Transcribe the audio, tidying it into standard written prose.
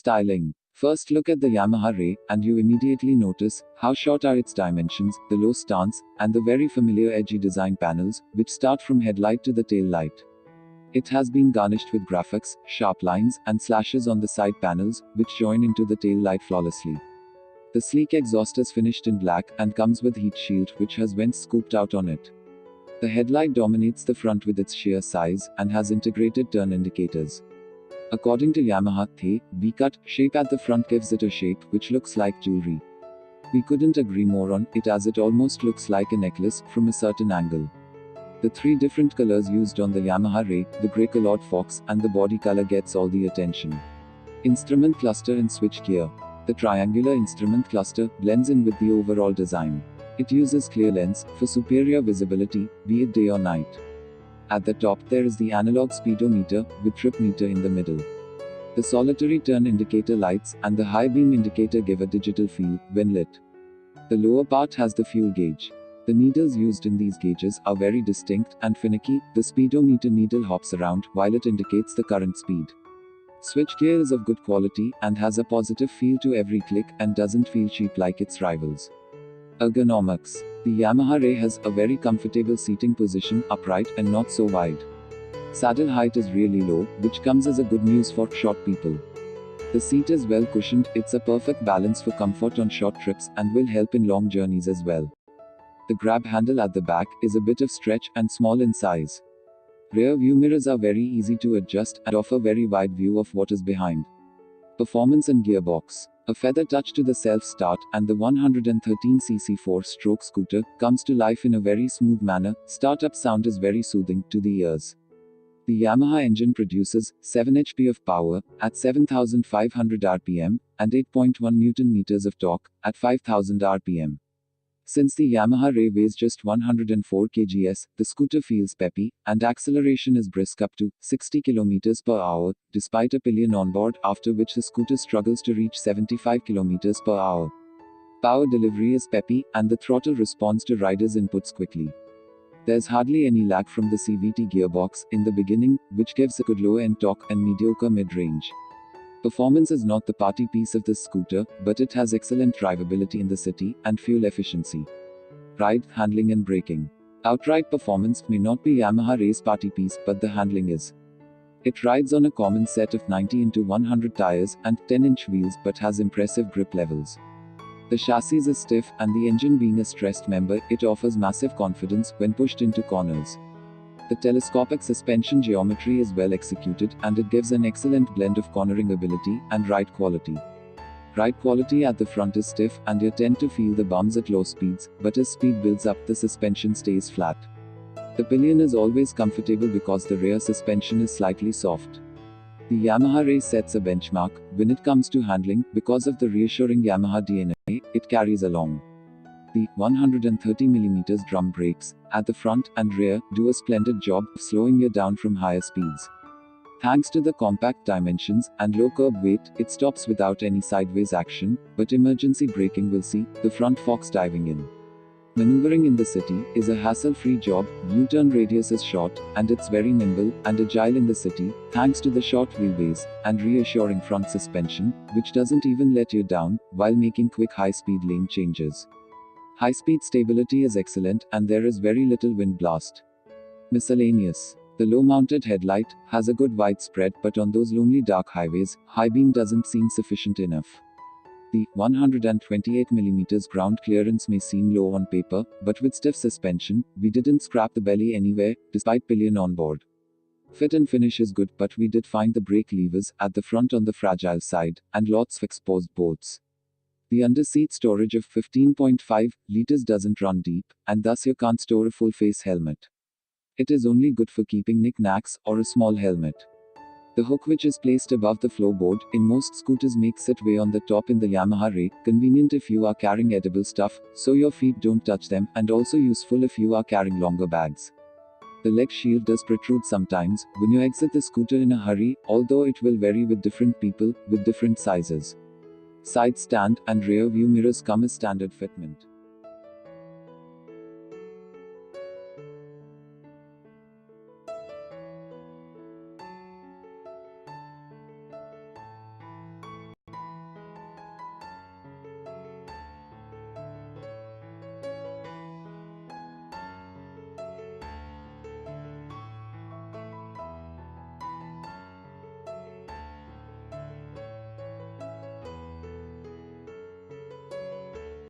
Styling. First look at the Yamaha Ray, and you immediately notice how short are its dimensions, the low stance, and the very familiar edgy design panels, which start from headlight to the tail light. It has been garnished with graphics, sharp lines, and slashes on the side panels, which join into the tail light flawlessly. The sleek exhaust is finished in black, and comes with heat shield, which has vents scooped out on it. The headlight dominates the front with its sheer size, and has integrated turn indicators. According to Yamaha, the V-cut shape at the front gives it a shape which looks like jewelry. We couldn't agree more on it, as it almost looks like a necklace from a certain angle. The three different colors used on the Yamaha Ray, the grey colored fox, and the body color gets all the attention. Instrument cluster and switch gear. The triangular instrument cluster blends in with the overall design. It uses clear lens for superior visibility, be it day or night. At the top there is the analog speedometer, with trip meter in the middle. The solitary turn indicator lights and the high beam indicator give a digital feel when lit. The lower part has the fuel gauge. The needles used in these gauges are very distinct and finicky. The speedometer needle hops around while it indicates the current speed. Switchgear is of good quality and has a positive feel to every click and doesn't feel cheap like its rivals. Ergonomics. The Yamaha Ray has a very comfortable seating position, upright and not so wide. Saddle height is really low, which comes as a good news for short people. The seat is well cushioned, it's a perfect balance for comfort on short trips and will help in long journeys as well. The grab handle at the back is a bit of stretch and small in size. Rear view mirrors are very easy to adjust and offer very wide view of what is behind. Performance and gearbox. A feather touch to the self-start, and the 113cc 4-stroke scooter comes to life in a very smooth manner. Startup sound is very soothing to the ears. The Yamaha engine produces 7 HP of power at 7,500 rpm and 8.1 Nm of torque at 5,000 rpm. Since the Yamaha Ray weighs just 104 kgs, the scooter feels peppy, and acceleration is brisk up to 60 km per hour, despite a pillion on board, after which the scooter struggles to reach 75 km per hour. Power delivery is peppy, and the throttle responds to riders' inputs quickly. There's hardly any lag from the CVT gearbox in the beginning, which gives a good low-end torque and mediocre mid-range. Performance is not the party piece of this scooter, but it has excellent drivability in the city, and fuel efficiency. Ride, handling and braking. Outright performance may not be Yamaha Ray's party piece, but the handling is. It rides on a common set of 90x100 tires and 10-inch wheels, but has impressive grip levels. The chassis is stiff, and the engine being a stressed member, it offers massive confidence when pushed into corners. The telescopic suspension geometry is well executed, and it gives an excellent blend of cornering ability and ride quality. Ride quality at the front is stiff, and you tend to feel the bumps at low speeds, but as speed builds up, the suspension stays flat. The pillion is always comfortable because the rear suspension is slightly soft. The Yamaha Ray sets a benchmark when it comes to handling because of the reassuring Yamaha DNA it carries along. The 130mm drum brakes at the front and rear do a splendid job of slowing you down from higher speeds. Thanks to the compact dimensions and low curb weight, it stops without any sideways action, but emergency braking will see the front forks diving in. Maneuvering in the city is a hassle-free job. U-turn radius is short, and it's very nimble and agile in the city, thanks to the short wheelbase and reassuring front suspension, which doesn't even let you down while making quick high-speed lane changes. High-speed stability is excellent, and there is very little wind blast. Miscellaneous. The low-mounted headlight has a good widespread, but on those lonely dark highways, high beam doesn't seem sufficient enough. The 128mm ground clearance may seem low on paper, but with stiff suspension, we didn't scrap the belly anywhere, despite pillion on board. Fit and finish is good, but we did find the brake levers at the front on the fragile side, and lots of exposed bolts. The under-seat storage of 15.5 liters doesn't run deep, and thus you can't store a full-face helmet. It is only good for keeping knick-knacks or a small helmet. The hook, which is placed above the floorboard in most scooters, makes it way on the top in the Yamaha Ray, convenient if you are carrying edible stuff, so your feet don't touch them, and also useful if you are carrying longer bags. The leg shield does protrude sometimes when you exit the scooter in a hurry, although it will vary with different people with different sizes. Side stand and rear view mirrors come as standard fitment.